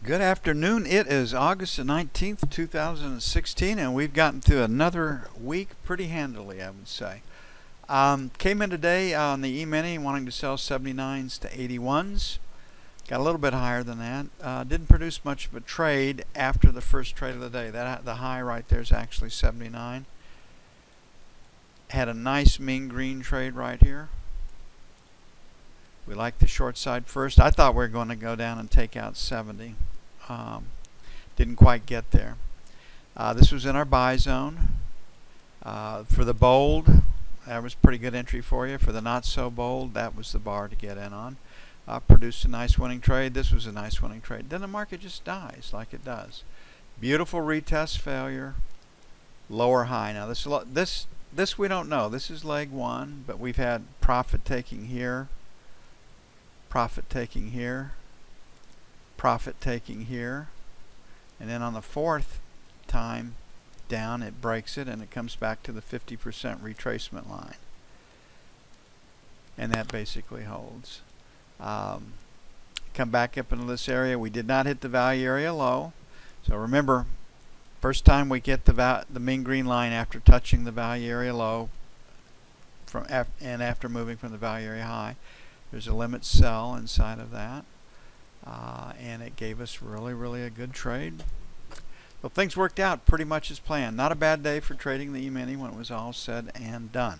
Good afternoon. It is August the 19th, 2016, and we've gotten through another week pretty handily, I would say. Came in today on the E-mini wanting to sell 79s to 81s. Got a little bit higher than that. Didn't produce much of a trade after the first trade of the day. The high right there is actually 79. Had a nice mean green trade right here. We like the short side first. I thought we were going to go down and take out 70. Didn't quite get there. This was in our buy zone. For the bold, that was pretty good entry for you. For the not so bold, that was the bar to get in on. Produced a nice winning trade. This was a nice winning trade. Then the market just dies like it does. Beautiful retest failure. Lower high. Now this we don't know. This is leg one, but we've had profit taking here. Profit taking here, profit taking here, and then on the fourth time down it breaks it and it comes back to the 50% retracement line, and that basically holds. Come back up into this area. We did not hit the value area low, so remember, first time we get the mean green line after touching the value area low and after moving from the value area high. There's a limit sell inside of that, and it gave us really a good trade. Well, things worked out pretty much as planned. Not a bad day for trading the E-mini when it was all said and done.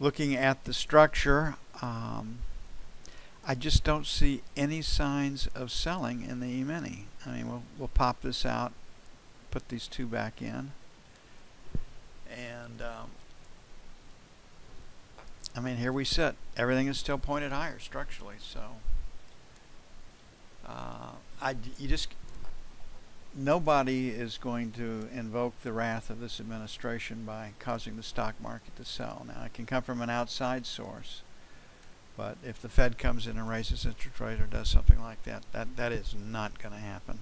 Looking at the structure, I just don't see any signs of selling in the E-mini. I mean, we'll pop this out, put these two back in, and I mean, here we sit. Everything is still pointed higher structurally, so nobody is going to invoke the wrath of this administration by causing the stock market to sell. Now, it can come from an outside source, but if the Fed comes in and raises interest rate or does something like that, that is not going to happen.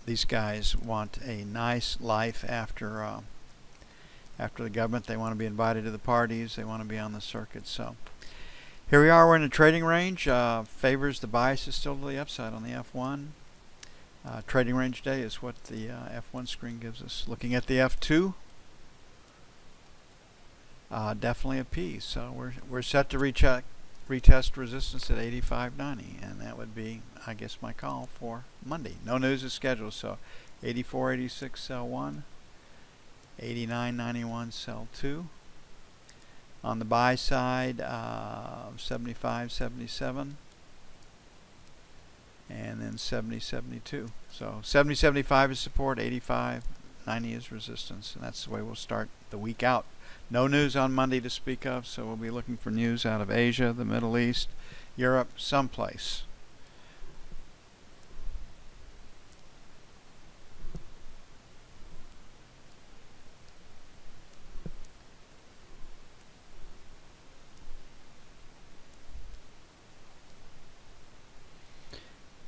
These guys want a nice life after the government. They want to be invited to the parties. They want to be on the circuit. So here we are. We're in the trading range. Favors the bias is still to the upside on the F1. Trading range day is what the F1 screen gives us. Looking at the F2, definitely a P. So we're set to retest resistance at 85.90, and that would be, I guess, my call for Monday. No news is scheduled, so 84.86 sell 1. 89.91 sell 2. On the buy side, 75.77, and then 70.72. So 70.75 is support, 85.90 is resistance, and that's the way we'll start the week out. No news on Monday to speak of, so we'll be looking for news out of Asia, the Middle East, Europe, someplace.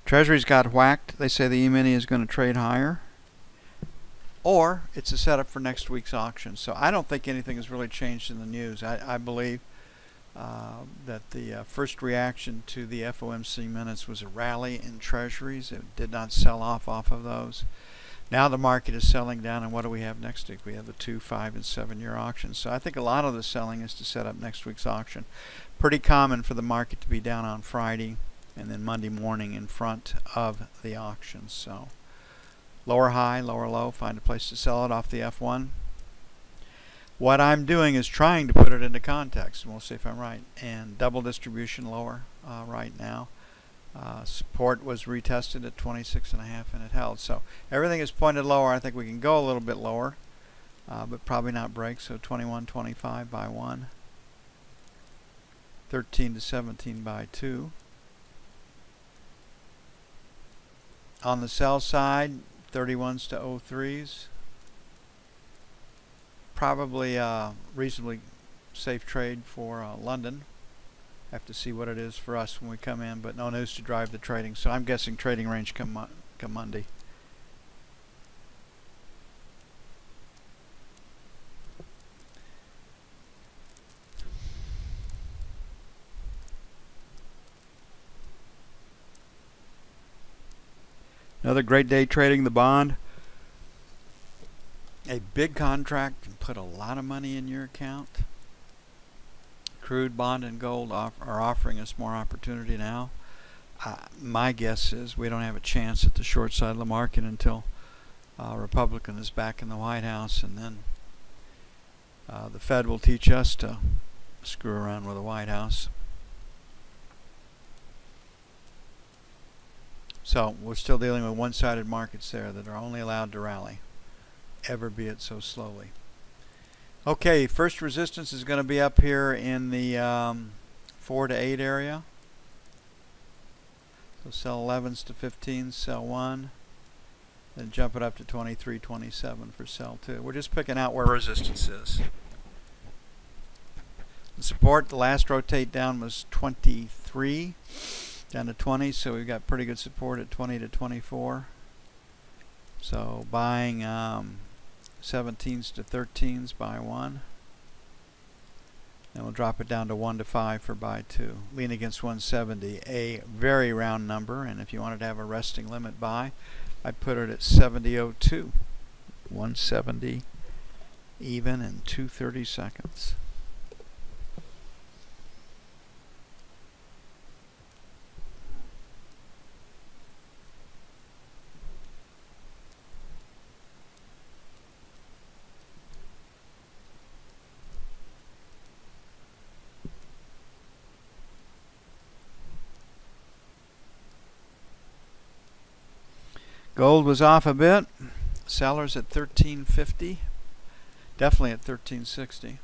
Treasuries got whacked. They say the E-mini is going to trade higher, or it's a setup for next week's auction. So I don't think anything has really changed in the news. I believe that the first reaction to the FOMC minutes was a rally in Treasuries. It did not sell off of those. Now the market is selling down, and what do we have next week? We have the 2, 5, and 7-year auctions. So I think a lot of the selling is to set up next week's auction. Pretty common for the market to be down on Friday and then Monday morning in front of the auction. So lower high, lower low, find a place to sell it off the F1. What I'm doing is trying to put it into context, and we'll see if I'm right. And double distribution lower right now. Support was retested at 26.5 and it held. So everything is pointed lower. I think we can go a little bit lower, but probably not break. So 21.25 by 1. 13 to 17 by 2. On the sell side, 31s to 03s. Probably a reasonably safe trade for London. Have to see what it is for us when we come in, but no news to drive the trading. So I'm guessing trading range come Monday. Another great day trading the bond. A big contract can put a lot of money in your account. Crude, bond, and gold are offering us more opportunity now. My guess is we don't have a chance at the short side of the market until a Republican is back in the White House, and then the Fed will teach us to screw around with the White House. So we're still dealing with one-sided markets there that are only allowed to rally, ever be it so slowly. Okay, first resistance is going to be up here in the 4 to 8 area. So sell 11s to 15s, sell 1. Then jump it up to 23.27 for sell 2. We're just picking out where resistance is. The support, the last rotate down was 23 down to 20, so we've got pretty good support at 20 to 24. So buying 17s to 13s, buy 1. Then we'll drop it down to 1 to 5 for buy 2. Lean against 170, a very round number, and if you wanted to have a resting limit buy, I'd put it at 70.02. 170 even in 230 seconds. Gold was off a bit. Sellers at 1350. Definitely at 1360.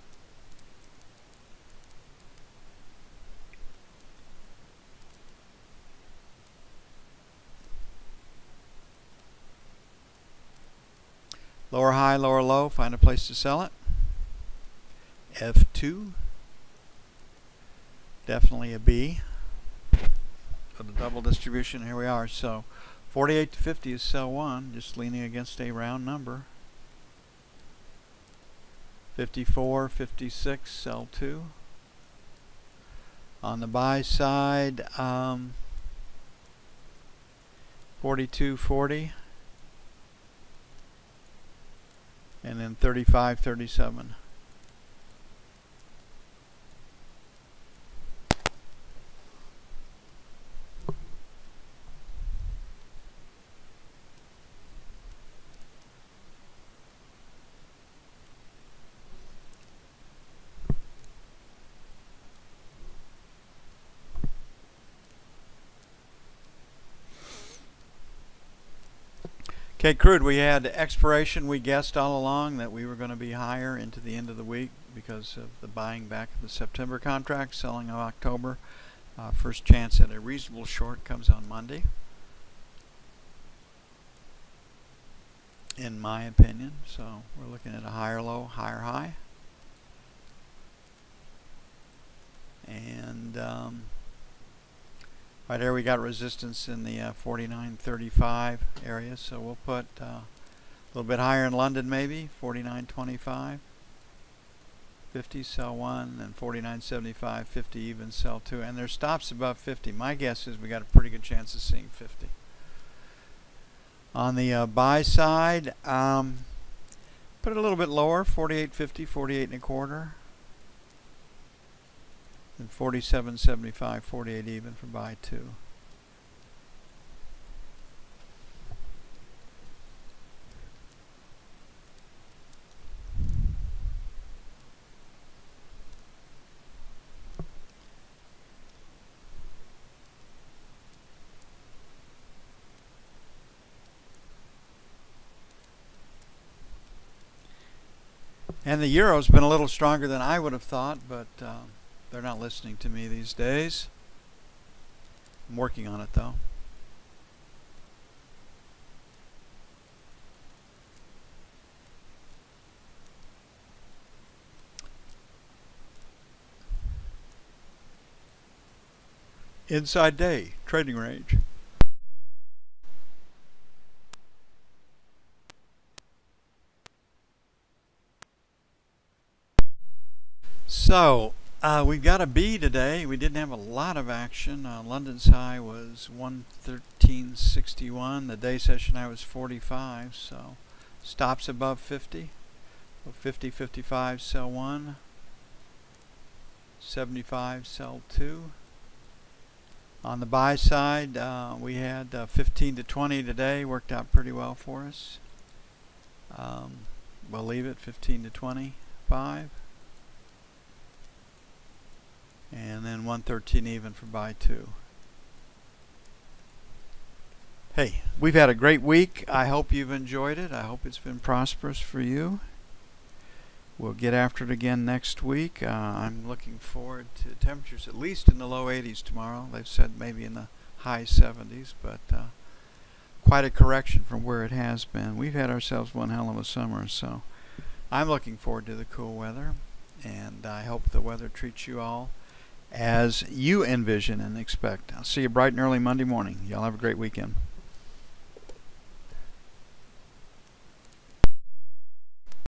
Lower high, lower low. Find a place to sell it. F2. Definitely a B. For the double distribution, here we are. So 48 to 50 is sell 1, just leaning against a round number. 54, 56, sell 2. On the buy side, 42, 40. And then 35, 37. Okay, crude, we had expiration. We guessed all along that we were going to be higher into the end of the week because of the buying back of the September contract, selling of October. First chance at a reasonable short comes on Monday, in my opinion. So we're looking at a higher low, higher high. And right there we got resistance in the 49.35 area, so we'll put a little bit higher in London maybe, 49.25. 50, sell 1, and 49.75, 50 even, sell 2. And there's stops above 50. My guess is we got a pretty good chance of seeing 50. On the buy side, put it a little bit lower, 48.50, 48.25. And 47.75, 48 even for buy 2. And the euro's been a little stronger than I would have thought, but they're not listening to me these days. I'm working on it though. Inside day, trading range. So We've got a B today. We didn't have a lot of action. London's high was 113.61. The day session high was 45. So stops above 50. So 50, 55, sell 1. 75, sell 2. On the buy side, we had 15 to 20 today. Worked out pretty well for us. We'll leave it 15 to 25. And then 113 even for buy 2. Hey, we've had a great week. I hope you've enjoyed it. I hope it's been prosperous for you. We'll get after it again next week. I'm looking forward to temperatures at least in the low 80s tomorrow. They've said maybe in the high 70s, but quite a correction from where it has been. We've had ourselves one hell of a summer, so I'm looking forward to the cool weather, and I hope the weather treats you all as you envision and expect. I'll see you bright and early Monday morning. Y'all have a great weekend.